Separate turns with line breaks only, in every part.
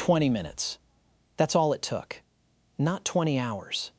20 minutes. That's all it took. Not 20 hours.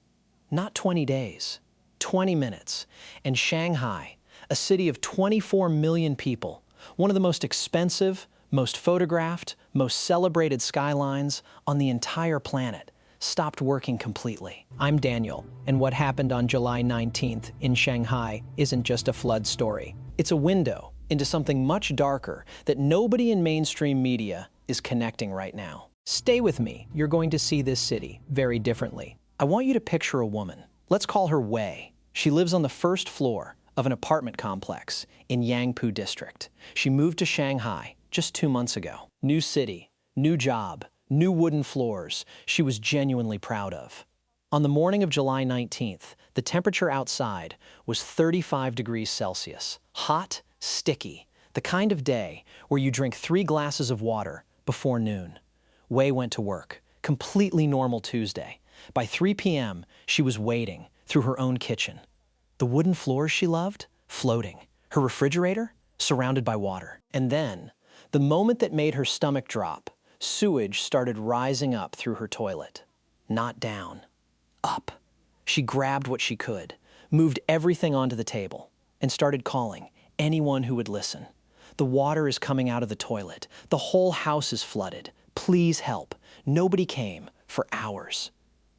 Not 20 days. 20 minutes. And Shanghai, a city of 24 million people, one of the most expensive, most photographed, most celebrated skylines on the entire planet, stopped working completely. I'm Daniel, and what happened on July 19th in Shanghai isn't just a flood story. It's a window into something much darker that nobody in mainstream media is connecting right now. Stay with me. You're going to see this city very differently. I want you to picture a woman. Let's call her Wei. She lives on the first floor of an apartment complex in Yangpu district. She moved to Shanghai just 2 months ago. New city, new job, new wooden floors she was genuinely proud of. On the morning of July 19th, the temperature outside was 35 degrees Celsius. Hot, sticky, the kind of day where you drink 3 glasses of water before noon. Wei went to work, completely normal Tuesday. By 3 p.m., she was waiting through her own kitchen. The wooden floors she loved, floating. Her refrigerator, surrounded by water. And then, the moment that made her stomach drop, sewage started rising up through her toilet. Not down, up. She grabbed what she could, moved everything onto the table, and started calling anyone who would listen. The water is coming out of the toilet. The whole house is flooded. Please help. Nobody came for hours.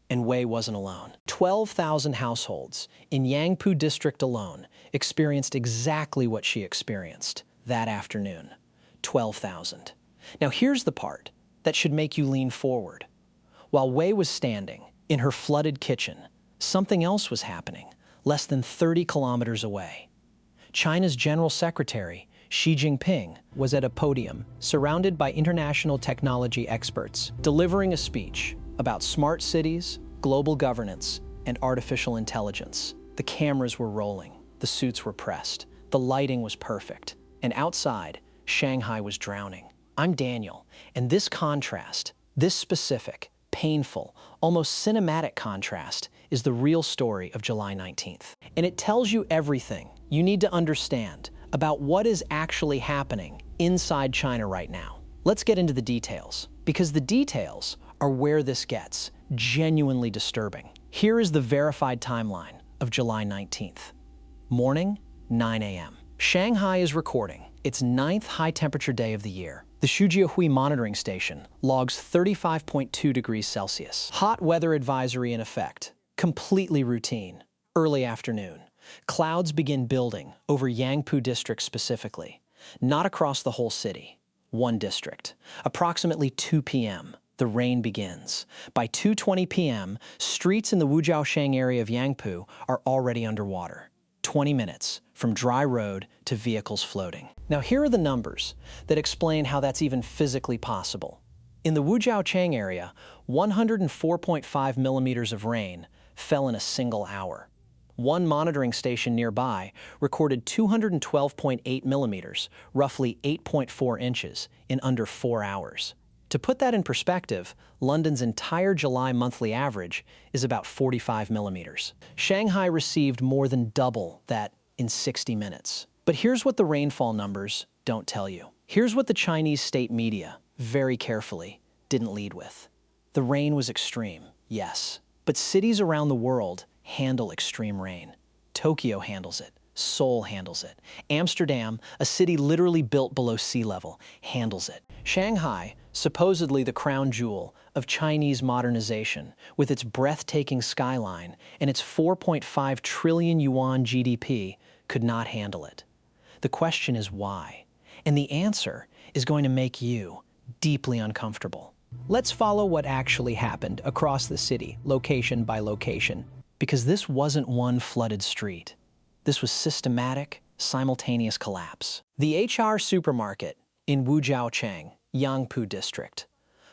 And Wei wasn't alone. 12,000 households in Yangpu district alone experienced exactly what she experienced that afternoon. 12,000. Now here's the part that should make you lean forward. While Wei was standing in her flooded kitchen, something else was happening less than 30 kilometers away. China's General Secretary, Xi Jinping, was at a podium surrounded by international technology experts, delivering a speech about smart cities, global governance, and artificial intelligence. The cameras were rolling, the suits were pressed, the lighting was perfect, and outside, Shanghai was drowning. I'm Daniel, and this contrast, this specific, painful, almost cinematic contrast, is the real story of July 19th. And it tells you everything you need to understand about what is actually happening inside China right now. Let's get into the details, because the details are where this gets genuinely disturbing. Here is the verified timeline of July 19th. Morning, 9 a.m. Shanghai is recording its 9th high-temperature day of the year. The Shujiahui monitoring station logs 35.2 degrees Celsius. Hot weather advisory in effect. Completely routine. Early afternoon. Clouds begin building over Yangpu district specifically. Not across the whole city. One district. Approximately 2 p.m. The rain begins. By 2:20 p.m., streets in the Wujiaosheng area of Yangpu are already underwater. 20 minutes from dry road to vehicles floating. Now here are the numbers that explain how that's even physically possible. In the Wujiaosheng area, 104.5 millimeters of rain fell in a single hour. One monitoring station nearby recorded 212.8 millimeters, roughly 8.4 inches, in under 4 hours. To put that in perspective, London's entire July monthly average is about 45 millimeters. Shanghai received more than double that in 60 minutes. But here's what the rainfall numbers don't tell you. Here's what the Chinese state media, very carefully, didn't lead with. The rain was extreme, yes, but cities around the world handle extreme rain. Tokyo handles it. Seoul handles it. Amsterdam, a city literally built below sea level, handles it. Shanghai, supposedly the crown jewel of Chinese modernization, with its breathtaking skyline and its 4.5 trillion yuan GDP, could not handle it. The question is why? And the answer is going to make you deeply uncomfortable. Let's follow what actually happened across the city, location by location, because this wasn't one flooded street. This was systematic, simultaneous collapse. The HR supermarket in Wujiaosheng, Yangpu district.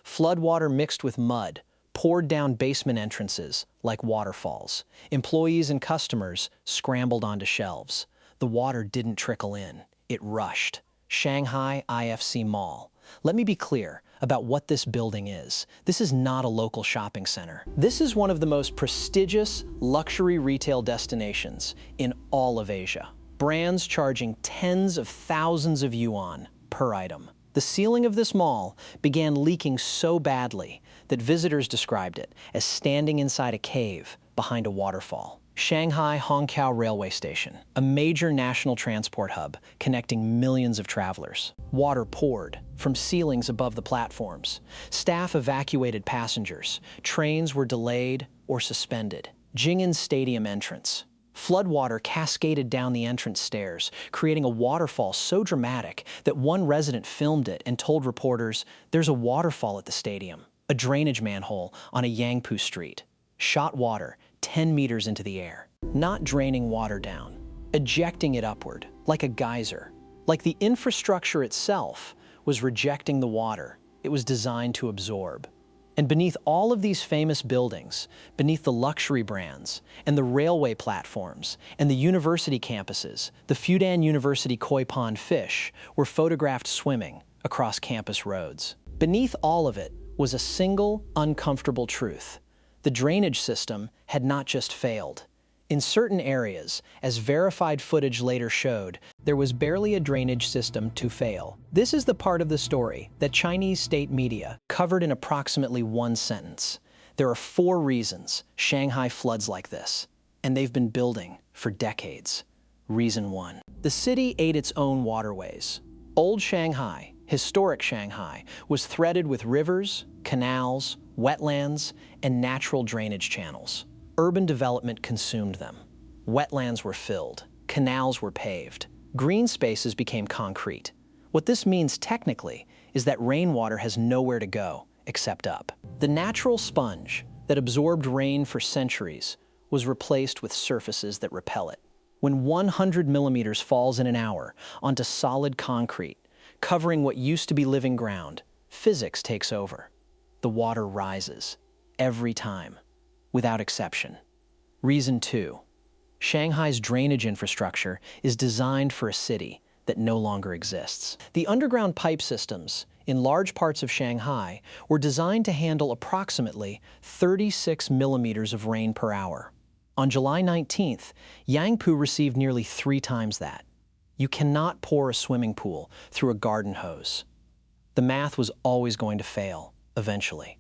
Floodwater mixed with mud poured down basement entrances like waterfalls. Employees and customers scrambled onto shelves. The water didn't trickle in, it rushed. Shanghai IFC Mall. Let me be clear about what this building is. This is not a local shopping center. This is one of the most prestigious luxury retail destinations in all of Asia. Brands charging tens of thousands of yuan per item. The ceiling of this mall began leaking so badly that visitors described it as standing inside a cave behind a waterfall. Shanghai Hongqiao Railway Station, a major national transport hub connecting millions of travelers. Water poured from ceilings above the platforms. Staff evacuated passengers. Trains were delayed or suspended. Jing'an Stadium entrance. Floodwater cascaded down the entrance stairs, creating a waterfall so dramatic that one resident filmed it and told reporters, "There's a waterfall at the stadium." A drainage manhole on a Yangpu street shot water 10 meters into the air, not draining water down, ejecting it upward, like a geyser. Like the infrastructure itself was rejecting the water it was designed to absorb. And beneath all of these famous buildings, beneath the luxury brands and the railway platforms and the university campuses, the Fudan University koi pond fish were photographed swimming across campus roads. Beneath all of it was a single, uncomfortable truth. The drainage system had not just failed. In certain areas, as verified footage later showed, there was barely a drainage system to fail. This is the part of the story that Chinese state media covered in approximately one sentence. There are 4 reasons Shanghai floods like this, and they've been building for decades. Reason 1. The city ate its own waterways. Old Shanghai, historic Shanghai, was threaded with rivers, canals, wetlands, and natural drainage channels. Urban development consumed them. Wetlands were filled, canals were paved, green spaces became concrete. What this means technically is that rainwater has nowhere to go except up. The natural sponge that absorbed rain for centuries was replaced with surfaces that repel it. When 100 millimeters falls in an hour onto solid concrete, covering what used to be living ground, physics takes over. The water rises, every time, without exception. Reason 2. Shanghai's drainage infrastructure is designed for a city that no longer exists. The underground pipe systems in large parts of Shanghai were designed to handle approximately 36 millimeters of rain per hour. On July 19th, Yangpu received nearly 3 times that. You cannot pour a swimming pool through a garden hose. The math was always going to fail, eventually.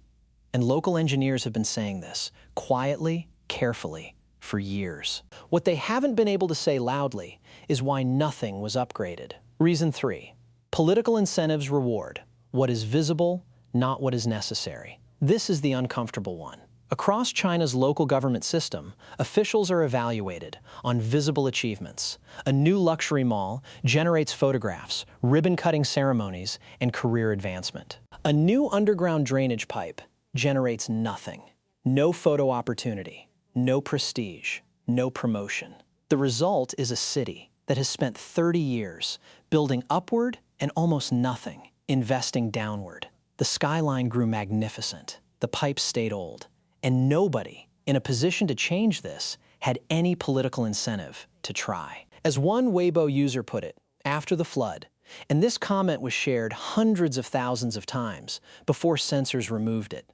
And local engineers have been saying this, quietly, carefully, for years. What they haven't been able to say loudly is why nothing was upgraded. Reason 3. Political incentives reward what is visible, not what is necessary. This is the uncomfortable one. Across China's local government system, officials are evaluated on visible achievements. A new luxury mall generates photographs, ribbon-cutting ceremonies, and career advancement. A new underground drainage pipe generates nothing. No photo opportunity, no prestige, no promotion. The result is a city that has spent 30 years building upward and almost nothing, investing downward. The skyline grew magnificent, the pipes stayed old, and nobody in a position to change this had any political incentive to try. As one Weibo user put it, after the flood, and this comment was shared hundreds of thousands of times before censors removed it,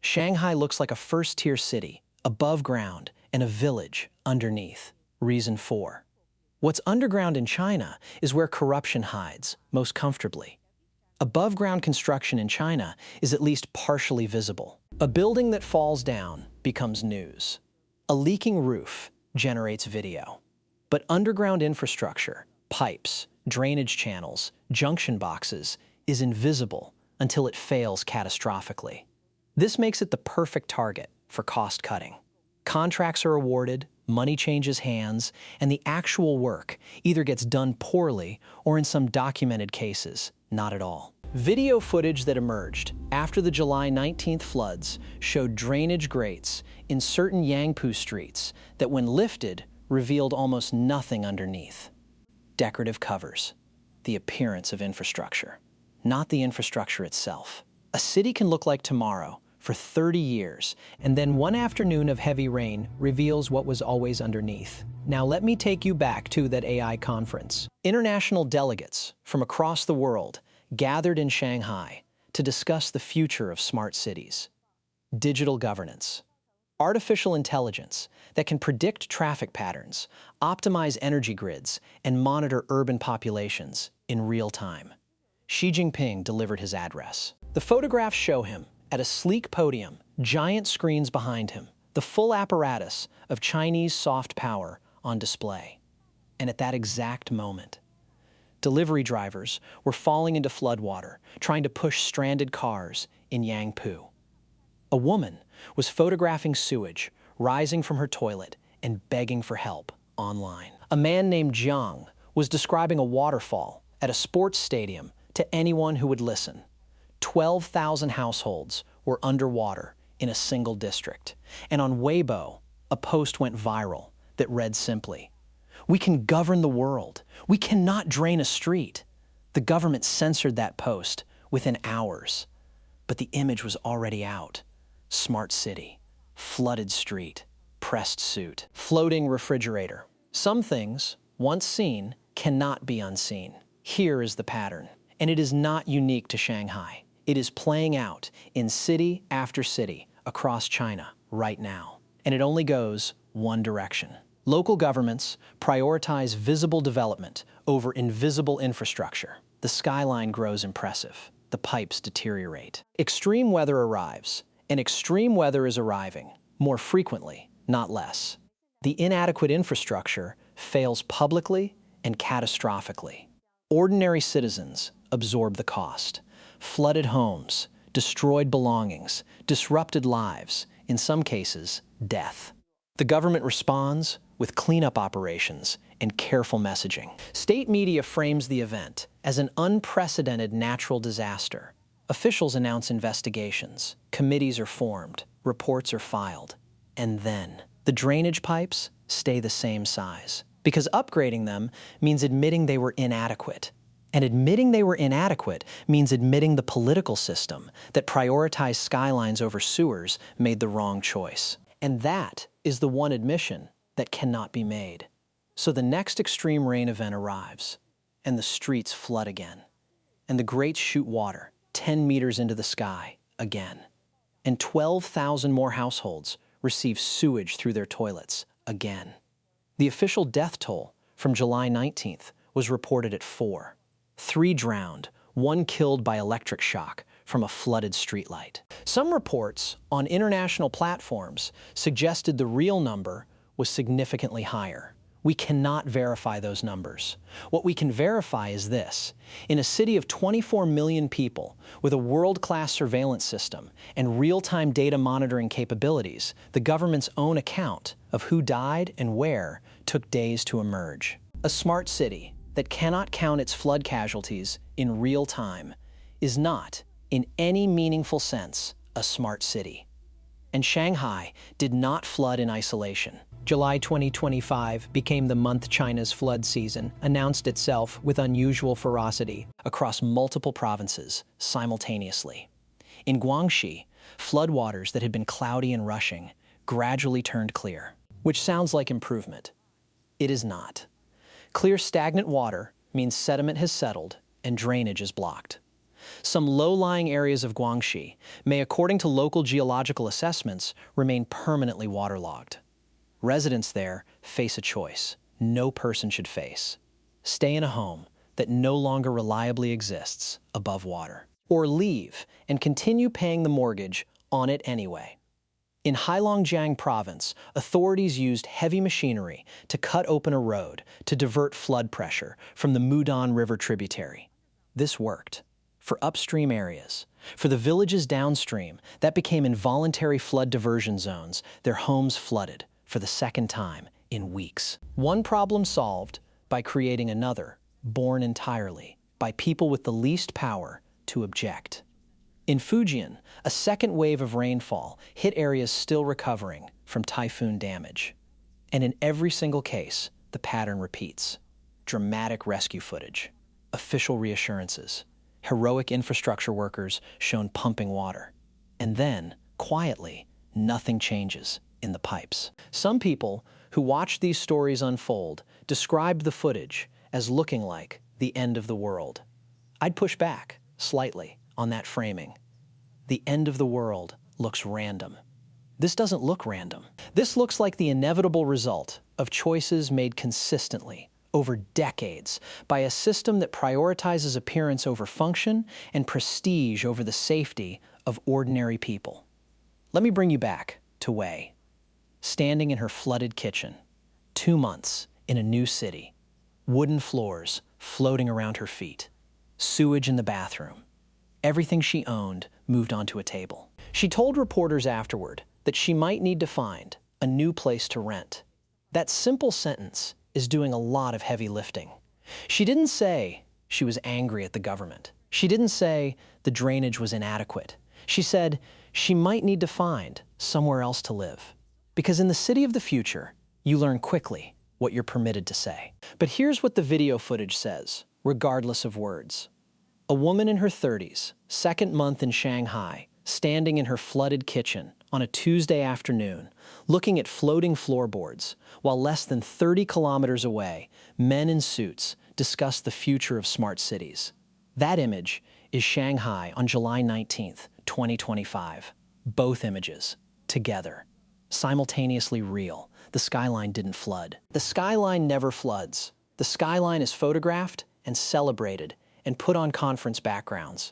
Shanghai looks like a first-tier city, above ground, and a village underneath. Reason 4. What's underground in China is where corruption hides most comfortably. Above-ground construction in China is at least partially visible. A building that falls down becomes news. A leaking roof generates video. But underground infrastructure, pipes, drainage channels, junction boxes, is invisible until it fails catastrophically. This makes it the perfect target for cost cutting. Contracts are awarded, money changes hands, and the actual work either gets done poorly or, in some documented cases, not at all. Video footage that emerged after the July 19th floods showed drainage grates in certain Yangpu streets that, when lifted, revealed almost nothing underneath. Decorative covers, the appearance of infrastructure, not the infrastructure itself. A city can look like tomorrow for 30 years, and then one afternoon of heavy rain reveals what was always underneath. Now let me take you back to that AI conference. International delegates from across the world gathered in Shanghai to discuss the future of smart cities. Digital governance, artificial intelligence that can predict traffic patterns, optimize energy grids, and monitor urban populations in real time. Xi Jinping delivered his address. The photographs show him at a sleek podium, giant screens behind him, the full apparatus of Chinese soft power on display. And at that exact moment, delivery drivers were falling into floodwater, trying to push stranded cars in Yangpu. A woman was photographing sewage rising from her toilet and begging for help online. A man named Jiang was describing a waterfall at a sports stadium to anyone who would listen. 12,000 households were underwater in a single district. And on Weibo, a post went viral that read simply, "We can govern the world. We cannot drain a street." The government censored that post within hours, but the image was already out. Smart city, flooded street, pressed suit, floating refrigerator. Some things, once seen, cannot be unseen. Here is the pattern, and it is not unique to Shanghai. It is playing out in city after city across China right now, and it only goes one direction. Local governments prioritize visible development over invisible infrastructure. The skyline grows impressive. The pipes deteriorate. Extreme weather arrives, and extreme weather is arriving, more frequently, not less. The inadequate infrastructure fails publicly and catastrophically. Ordinary citizens absorb the cost. Flooded homes, destroyed belongings, disrupted lives, in some cases, death. The government responds with cleanup operations and careful messaging. State media frames the event as an unprecedented natural disaster. Officials announce investigations, committees are formed, reports are filed, and then the drainage pipes stay the same size, because upgrading them means admitting they were inadequate. And admitting they were inadequate means admitting the political system that prioritized skylines over sewers made the wrong choice. And that is the one admission that cannot be made. So the next extreme rain event arrives, and the streets flood again, and the grates shoot water 10 meters into the sky again, and 12,000 more households receive sewage through their toilets again. The official death toll from July 19th was reported at 4. 3 drowned, 1 killed by electric shock from a flooded streetlight. Some reports on international platforms suggested the real number was significantly higher. We cannot verify those numbers. What we can verify is this. In a city of 24 million people with a world-class surveillance system and real-time data monitoring capabilities, the government's own account of who died and where took days to emerge. A smart city that cannot count its flood casualties in real time is not, in any meaningful sense, a smart city. And Shanghai did not flood in isolation. July 2025 became the month China's flood season announced itself with unusual ferocity across multiple provinces simultaneously. In Guangxi, floodwaters that had been cloudy and rushing gradually turned clear, which sounds like improvement. It is not. Clear stagnant water means sediment has settled and drainage is blocked. Some low-lying areas of Guangxi may, according to local geological assessments, remain permanently waterlogged. Residents there face a choice no person should face. Stay in a home that no longer reliably exists above water, or leave and continue paying the mortgage on it anyway. In Heilongjiang province, authorities used heavy machinery to cut open a road to divert flood pressure from the Mudan River tributary. This worked. For upstream areas. For the villages downstream, that became involuntary flood diversion zones, their homes flooded for the second time in weeks. One problem solved by creating another, born entirely by people with the least power to object. In Fujian, a second wave of rainfall hit areas still recovering from typhoon damage. And in every single case, the pattern repeats. Dramatic rescue footage, official reassurances, heroic infrastructure workers shown pumping water. And then, quietly, nothing changes in the pipes. Some people who watched these stories unfold described the footage as looking like the end of the world. I'd push back, slightly, on that framing. The end of the world looks random. This doesn't look random. This looks like the inevitable result of choices made consistently over decades by a system that prioritizes appearance over function and prestige over the safety of ordinary people. Let me bring you back to Wei, standing in her flooded kitchen, 2 months in a new city, wooden floors floating around her feet, sewage in the bathroom. Everything she owned moved onto a table. She told reporters afterward that she might need to find a new place to rent. That simple sentence is doing a lot of heavy lifting. She didn't say she was angry at the government. She didn't say the drainage was inadequate. She said she might need to find somewhere else to live. Because in the city of the future, you learn quickly what you're permitted to say. But here's what the video footage says, regardless of words. A woman in her 30s, second month in Shanghai, standing in her flooded kitchen on a Tuesday afternoon, looking at floating floorboards, while less than 30 kilometers away, men in suits discuss the future of smart cities. That image is Shanghai on July 19th, 2025. Both images, together, simultaneously real. The skyline didn't flood. The skyline never floods. The skyline is photographed and celebrated and put on conference backgrounds.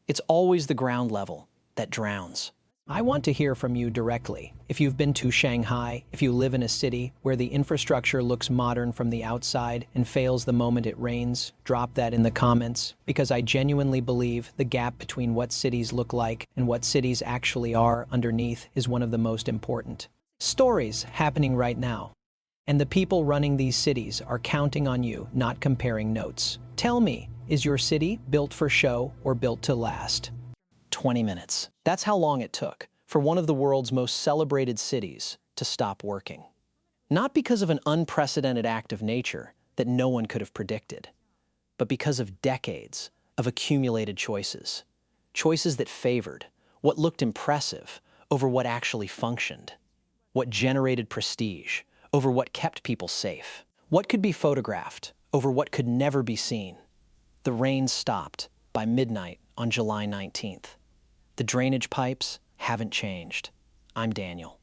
It's always the ground level that drowns. I want to hear from you directly. If you've been to Shanghai, if you live in a city where the infrastructure looks modern from the outside and fails the moment it rains, drop that in the comments, because I genuinely believe the gap between what cities look like and what cities actually are underneath is one of the most important. Stories happening right now. And the people running these cities are counting on you, not comparing notes. Tell me, is your city built for show or built to last? 20 minutes. That's how long it took for one of the world's most celebrated cities to stop working. Not because of an unprecedented act of nature that no one could have predicted, but because of decades of accumulated choices. Choices that favored what looked impressive over what actually functioned, what generated prestige over what kept people safe, what could be photographed over what could never be seen. The rain stopped by midnight on July 19th. The drainage pipes haven't changed. I'm Daniel.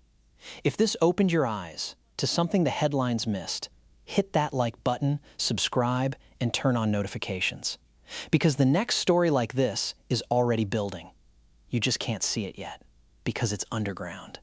If this opened your eyes to something the headlines missed, hit that like button, subscribe, and turn on notifications. Because the next story like this is already building. You just can't see it yet, because it's underground.